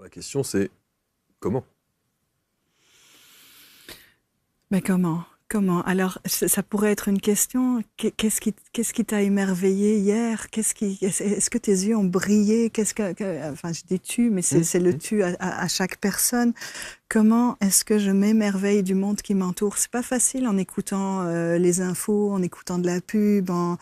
La question, c'est comment? Mais comment? Alors, ça pourrait être une question. Qu'est-ce qui t'a émerveillé hier? Est-ce que tes yeux ont brillé? Enfin, je dis tu, mais c'est le tu à chaque personne. Comment est-ce que je m'émerveille du monde qui m'entoure? C'est pas facile en écoutant les infos, en écoutant de la pub, en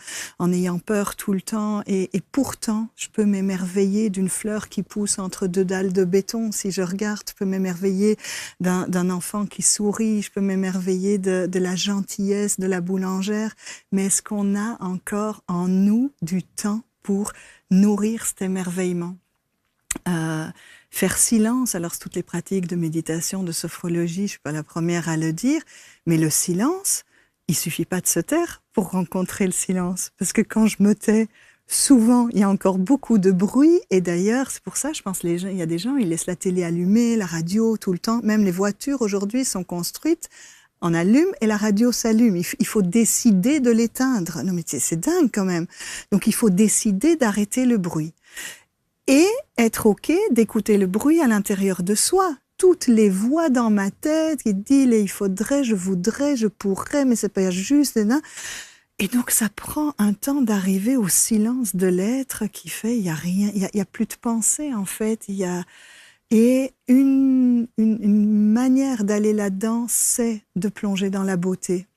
ayant peur tout le temps. Et pourtant, je peux m'émerveiller d'une fleur qui pousse entre deux dalles de béton. Si je regarde, je peux m'émerveiller d'un enfant qui sourit. Je peux m'émerveiller de la gentillesse de la boulangère. Mais est-ce qu'on a encore en nous du temps pour nourrir cet émerveillement? Faire silence, alors c'est toutes les pratiques de méditation, de sophrologie, je suis pas la première à le dire, mais le silence, il suffit pas de se taire pour rencontrer le silence. Parce que quand je me tais, souvent, il y a encore beaucoup de bruit, et d'ailleurs, c'est pour ça, je pense, il y a des gens, ils laissent la télé allumée, la radio tout le temps, même les voitures aujourd'hui sont construites, on allume et la radio s'allume. Il faut décider de l'éteindre. Non mais c'est dingue quand même. Donc il faut décider d'arrêter le bruit. Et être OK d'écouter le bruit à l'intérieur de soi. Toutes les voix dans ma tête qui disent « il faudrait, je voudrais, je pourrais, mais c'est pas juste ». Et donc ça prend un temps d'arriver au silence de l'être qui fait, il y a rien, il y a plus de pensée en fait. Et une manière d'aller là-dedans, c'est de plonger dans la beauté.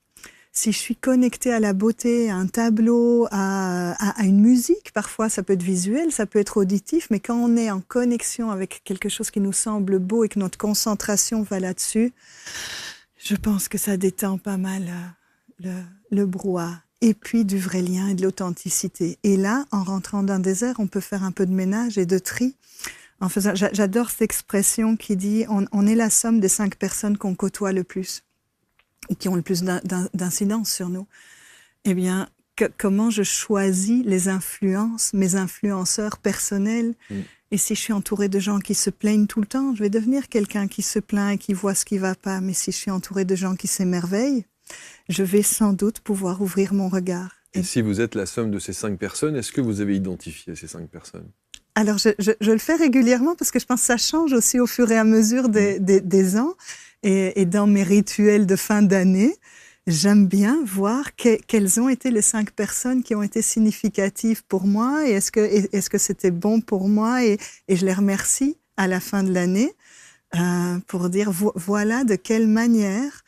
Si je suis connectée à la beauté, à un tableau, à une musique, parfois ça peut être visuel, ça peut être auditif, mais quand on est en connexion avec quelque chose qui nous semble beau et que notre concentration va là-dessus, je pense que ça détend pas mal le brouhaha. Et puis du vrai lien et de l'authenticité. Et là, en rentrant dans un désert, on peut faire un peu de ménage et de tri. En faisant, j'adore cette expression qui dit on est la somme des 5 personnes qu'on côtoie le plus. Et qui ont le plus d'incidence sur nous. Eh bien, comment je choisis les influences, mes influenceurs personnels? Et si je suis entourée de gens qui se plaignent tout le temps, je vais devenir quelqu'un qui se plaint et qui voit ce qui va pas. Mais si je suis entourée de gens qui s'émerveillent, je vais sans doute pouvoir ouvrir mon regard. Et si vous êtes la somme de ces 5 personnes, est-ce que vous avez identifié ces 5 personnes? Alors, je le fais régulièrement parce que je pense que ça change aussi au fur et à mesure des ans. Et dans mes rituels de fin d'année, j'aime bien voir quelles ont été les 5 personnes qui ont été significatives pour moi et est-ce que c'était bon pour moi et je les remercie à la fin de l'année pour dire voilà de quelle manière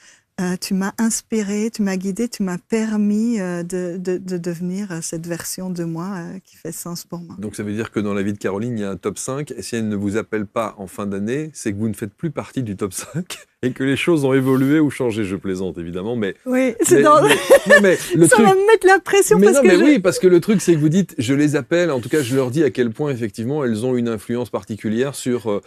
tu m'as inspiré, tu m'as guidé, tu m'as permis de devenir cette version de moi qui fait sens pour moi. Donc ça veut dire que dans la vie de Caroline, il y a un top 5, et si elle ne vous appelle pas en fin d'année, c'est que vous ne faites plus partie du top 5, et que les choses ont évolué ou changé. Je plaisante évidemment, mais... Oui, c'est dans... mais le ça truc... va me mettre la pression mais parce non, que mais oui, parce que le truc, c'est que vous dites, je les appelle, en tout cas, je leur dis à quel point, effectivement, elles ont une influence particulière sur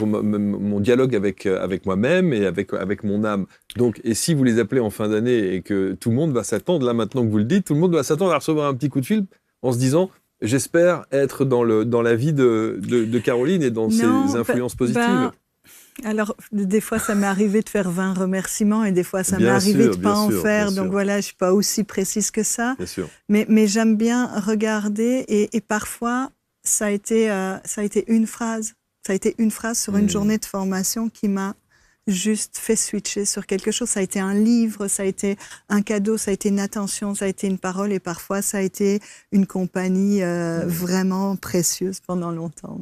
mon dialogue avec moi-même et avec mon âme. Donc, et si vous les appelez en fin d'année et que tout le monde va s'attendre, là maintenant que vous le dites, tout le monde va s'attendre à recevoir un petit coup de fil en se disant, j'espère être dans la vie de Caroline et dans ses influences positives. Alors, des fois, ça m'est arrivé de faire 20 remerciements et des fois, ça m'est arrivé de pas en faire. Donc voilà, je suis pas aussi précise que ça. Bien sûr. Mais j'aime bien regarder et parfois, ça a été une phrase. Ça a été une phrase sur une journée de formation qui m'a juste fait switcher sur quelque chose. Ça a été un livre, ça a été un cadeau, ça a été une attention, ça a été une parole et parfois, ça a été une compagnie vraiment précieuse pendant longtemps.